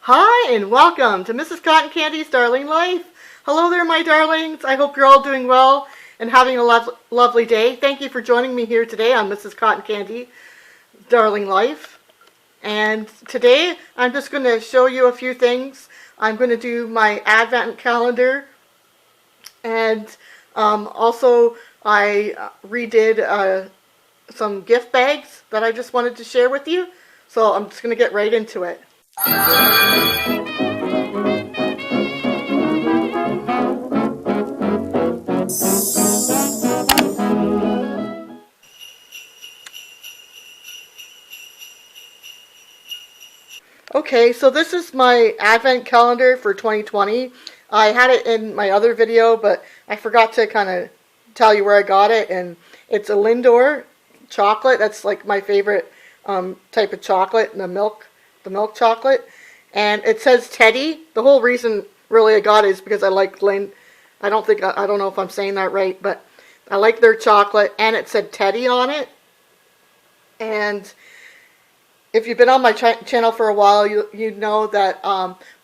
Hi and welcome to Mrs. Cotton Candy's Darling Life. Hello there, my darlings. I hope you're all doing well and having a lovely day. Thank you for joining me here today on Mrs. Cotton Candy Darling Life. And today I'm just going to show you a few things. I'm going to do my Advent calendar, and also I redid some gift bags that I just wanted to share with you. So I'm just going to get right into it. Okay, so this is my Advent calendar for 2020. I had it in my other video, but I forgot to kind of tell you where I got it. And it's a Lindor chocolate. That's like my favorite type of chocolate, the milk chocolate. And it says Teddy. The whole reason really I got it is because I like Lind. I don't know if I'm saying that right, but I like their chocolate, and it said Teddy on it. And if you've been on my channel for a while, you know that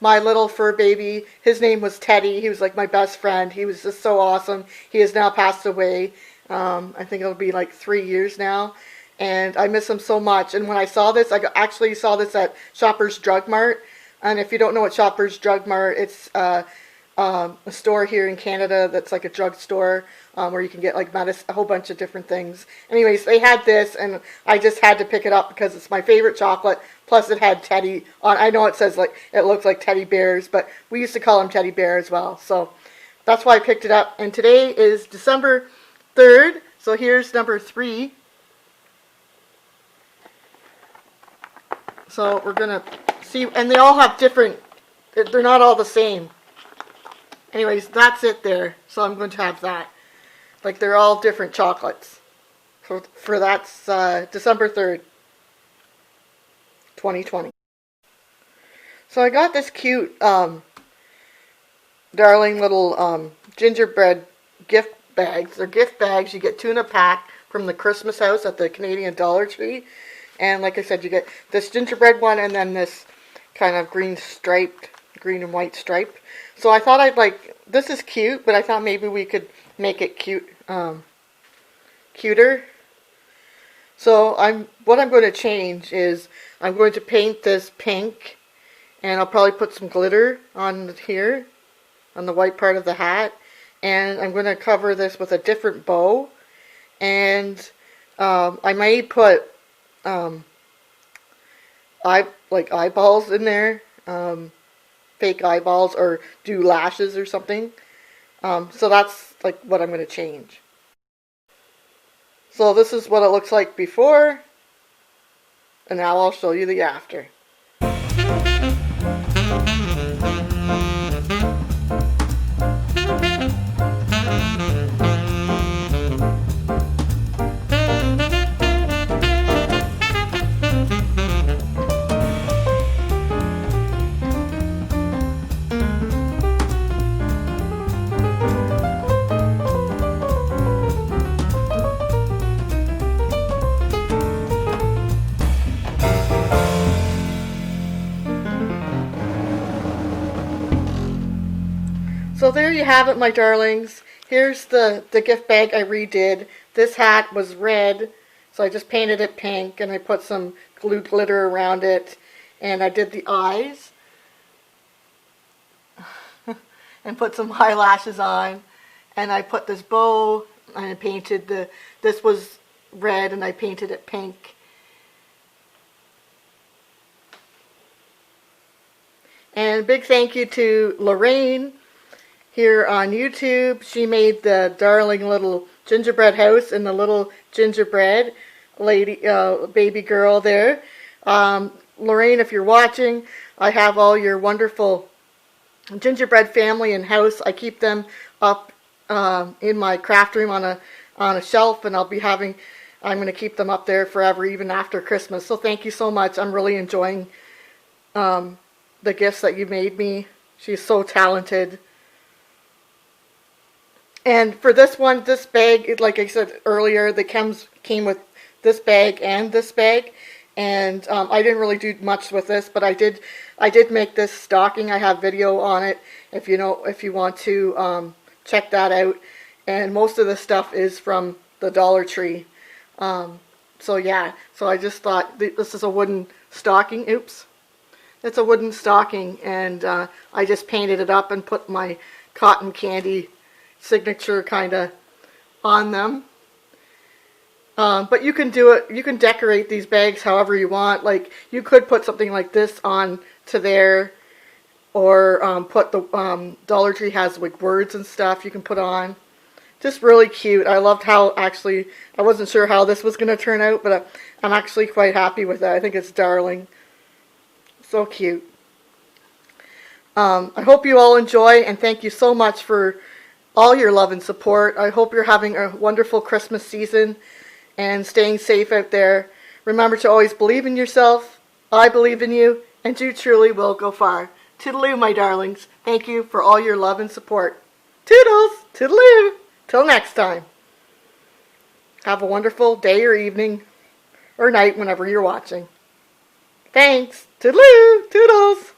my little fur baby, his name was Teddy. He was like my best friend. He was just so awesome. He has now passed away. I think it'll be like 3 years now. And I miss him so much. And when I saw this, I actually saw this at Shoppers Drug Mart. And if you don't know what Shoppers Drug Mart, it's a store here in Canada that's like a drug store where you can get like a whole bunch of different things. Anyways, they had this, and I just had to pick it up because it's my favorite chocolate. Plus, it had Teddy on. I know it says like it looks like teddy bears, but we used to call him Teddy Bear as well. So that's why I picked it up. And today is December 3rd. So here's number 3. So we're gonna see, and they all have different. They're not all the same. Anyways, that's it there. So I'm going to have that. Like, they're all different chocolates. For that's December 3rd, 2020. So I got this cute, darling little gingerbread gift bags. They're gift bags. You get 2 in a pack from the Christmas house at the Canadian Dollar Tree. And like I said, you get this gingerbread one and then this kind of green and white stripe. So I thought this is cute, but I thought maybe we could make it cuter. So what I'm going to change is I'm going to paint this pink, and I'll probably put some glitter on here, on the white part of the hat, and I'm going to cover this with a different bow, and I may put eyeballs in there. Fake eyeballs, or do lashes or something. So that's like what I'm going to change. So this is what it looks like before, and now I'll show you the after. So there you have it, my darlings. Here's the gift bag I redid. This hat was red, so I just painted it pink, and I put some glue glitter around it, and I did the eyes, and put some eyelashes on, and I put this bow, and I painted this was red, and I painted it pink. And a big thank you to Lorraine here on YouTube. She made the darling little gingerbread house and the little gingerbread lady, baby girl there. Lorraine, if you're watching, I have all your wonderful gingerbread family and house. I keep them up in my craft room on a shelf, and I'm going to keep them up there forever, even after Christmas. So thank you so much. I'm really enjoying the gifts that you made me. She's so talented. And for this one, this bag, like I said earlier, the chems came with this bag and this bag. And I didn't really do much with this, but I did make this stocking. I have video on it if you want to check that out. And most of the stuff is from the Dollar Tree. So yeah, so I just thought this is a wooden stocking. Oops. It's a wooden stocking, and I just painted it up and put my cotton candy signature kind of on them. But you can do it, you can decorate these bags however you want. Like, you could put something like this on to there, or put the Dollar Tree has like words and stuff you can put on. Just really cute. I loved how, actually, I wasn't sure how this was going to turn out, but I'm actually quite happy with it. I think it's darling. So cute. I hope you all enjoy, and thank you so much for all your love and support. I hope you're having a wonderful Christmas season and staying safe out there. Remember to always believe in yourself. I believe in you, and you truly will go far. Toodaloo, my darlings. Thank you for all your love and support. Toodles! Toodaloo! Till next time. Have a wonderful day or evening or night whenever you're watching. Thanks. Toodaloo! Toodles!